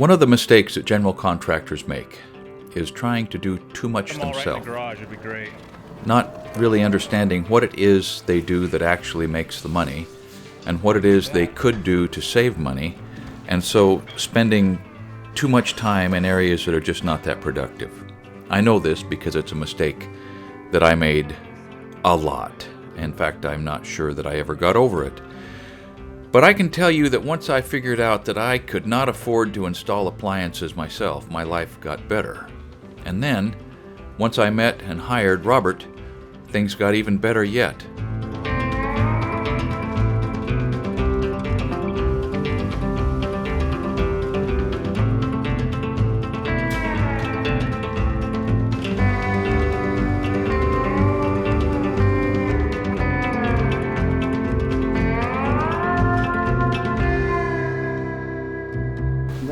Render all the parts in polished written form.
One of the mistakes that general contractors make is trying to do too much Come all right in themselves. the garage, it'd be great. Not really understanding what it is they do that actually makes the money and what it is they could do to save money, and so spending too much time in areas that are just not that productive. I know this because it's a mistake that I made a lot. In fact, I'm not sure that I ever got over it. But I can tell you that once I figured out that I could not afford to install appliances myself, my life got better. And then, once I met and hired Robert, things got even better yet.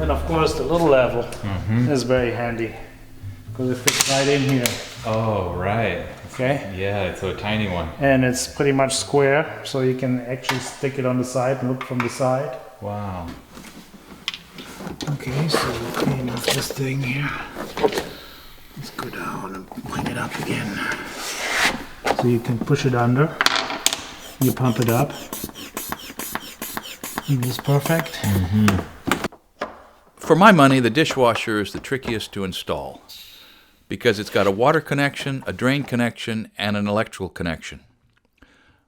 And of course the little level is very handy because it fits right in here. Oh, right. Okay. Yeah, it's a tiny one. And it's pretty much square, so you can actually stick it on the side and look from the side. Wow. Okay, so we'll clean off this thing here. Let's go down and clean it up again. So you can push it under. You pump it up. And it's perfect. For my money, the dishwasher is the trickiest to install because it's got a water connection, a drain connection, and an electrical connection.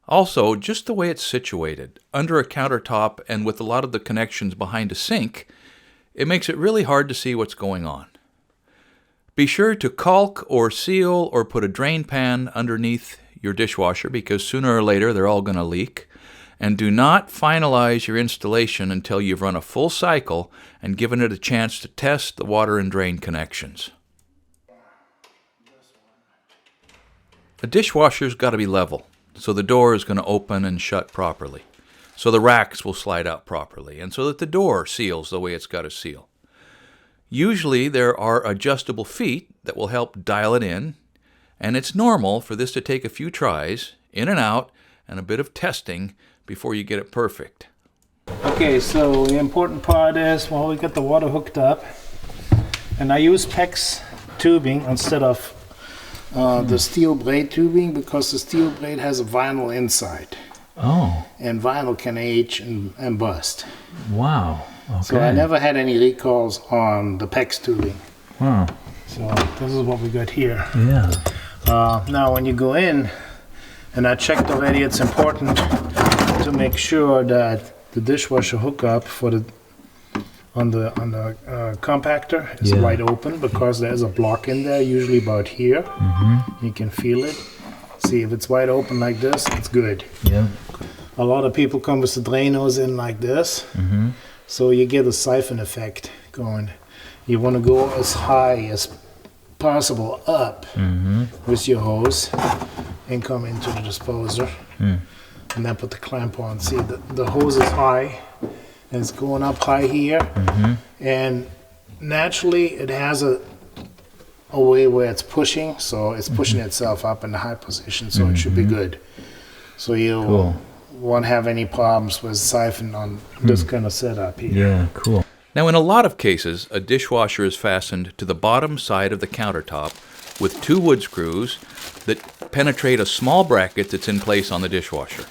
Also, just the way it's situated, under a countertop and with a lot of the connections behind a sink, it makes it really hard to see what's going on. Be sure to caulk or seal or put a drain pan underneath your dishwasher because sooner or later they're all going to leak. And do not finalize your installation until you've run a full cycle and given it a chance to test the water and drain connections. A dishwasher's got to be level, so the door is going to open and shut properly, so the racks will slide out properly, and so that the door seals the way it's got to seal. Usually there are adjustable feet that will help dial it in, and it's normal for this to take a few tries, in and out, and a bit of testing before you get it perfect. Okay, so the important part is, well, we got the water hooked up, and I use PEX tubing instead of the steel blade tubing because the steel blade has a vinyl inside. Oh, And vinyl can age and bust. wow. Okay. So I never had any recalls on the PEX tubing. Wow. So this is what we got here. Yeah. Now when you go in, and I checked already, it's important to make sure that the dishwasher hookup for the on the compactor is Yeah. wide open because there's a block in there, usually about here. You can feel it. See, if it's wide open like this, it's good. Yeah. A lot of people come with the drain hose in like this, so you get a siphon effect going. You want to go as high as possible up with your hose and come into the disposer and then put the clamp on. See, the hose is high and it's going up high here, and naturally it has a way where it's pushing, so it's pushing itself up in the high position, so it should be good. So you won't have any problems with siphon on this kind of setup here. Yeah, cool. Now, in a lot of cases, a dishwasher is fastened to the bottom side of the countertop with two wood screws that penetrate a small bracket that's in place on the dishwasher.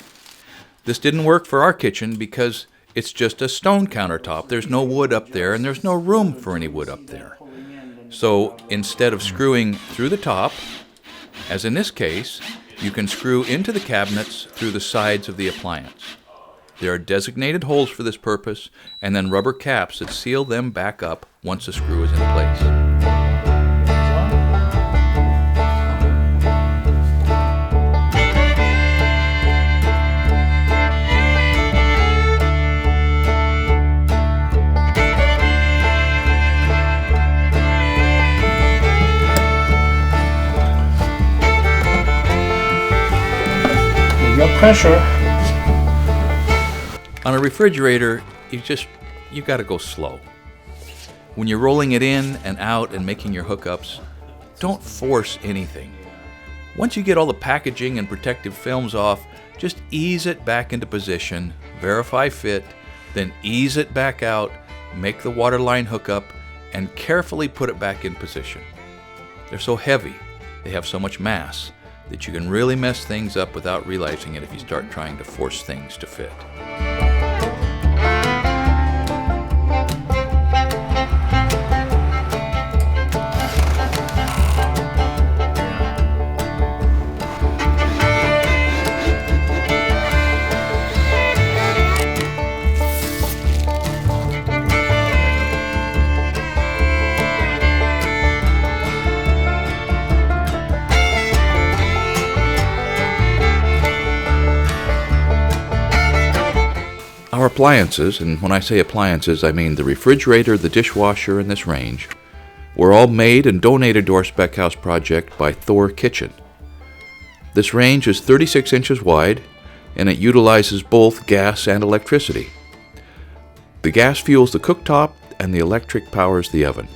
This didn't work for our kitchen because it's just a stone countertop. There's no wood up there, and there's no room for any wood up there. So instead of screwing through the top, as in this case, you can screw into the cabinets through the sides of the appliance. There are designated holes for this purpose, and then rubber caps that seal them back up once the screw is in place. You got pressure. On a refrigerator, you got to go slow. When you're rolling it in and out and making your hookups, don't force anything. Once you get all the packaging and protective films off, just ease it back into position, verify fit, then ease it back out, make the water line hookup, and carefully put it back in position. They're so heavy, they have so much mass, that you can really mess things up without realizing it if you start trying to force things to fit. Our appliances, and when I say appliances, I mean the refrigerator, the dishwasher, and this range, were all made and donated to our Spec House project by Thor Kitchen. This range is 36 inches wide, and it utilizes both gas and electricity. The gas fuels the cooktop, and the electric powers the oven.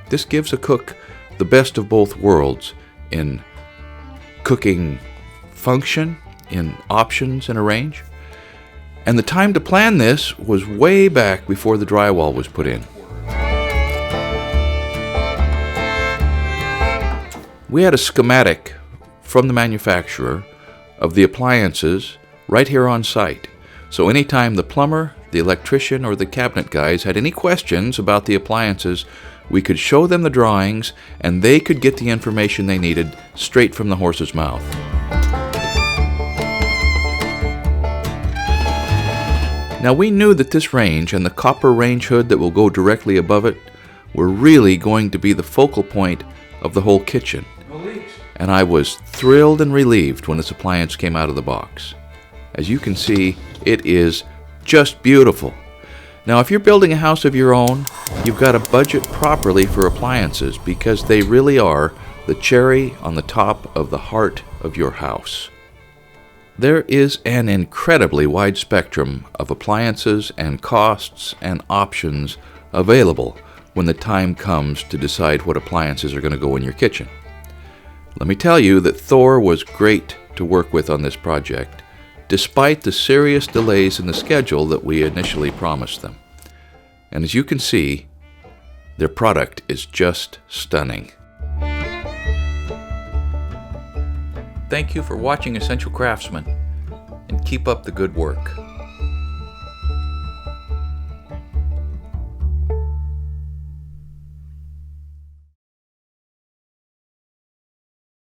This gives a cook the best of both worlds in cooking function, in options in a range. And the time to plan this was way back before the drywall was put in. We had a schematic from the manufacturer of the appliances right here on site. So anytime the plumber, the electrician, or the cabinet guys had any questions about the appliances, we could show them the drawings and they could get the information they needed straight from the horse's mouth. Now we knew that this range and the copper range hood that will go directly above it were really going to be the focal point of the whole kitchen. And I was thrilled and relieved when this appliance came out of the box. As you can see, it is just beautiful. Now if you're building a house of your own, you've got to budget properly for appliances because they really are the cherry on the top of the heart of your house. There is an incredibly wide spectrum of appliances and costs and options available when the time comes to decide what appliances are going to go in your kitchen. Let me tell you that Thor was great to work with on this project, despite the serious delays in the schedule that we initially promised them. And as you can see, their product is just stunning. Thank you for watching Essential Craftsman, and keep up the good work.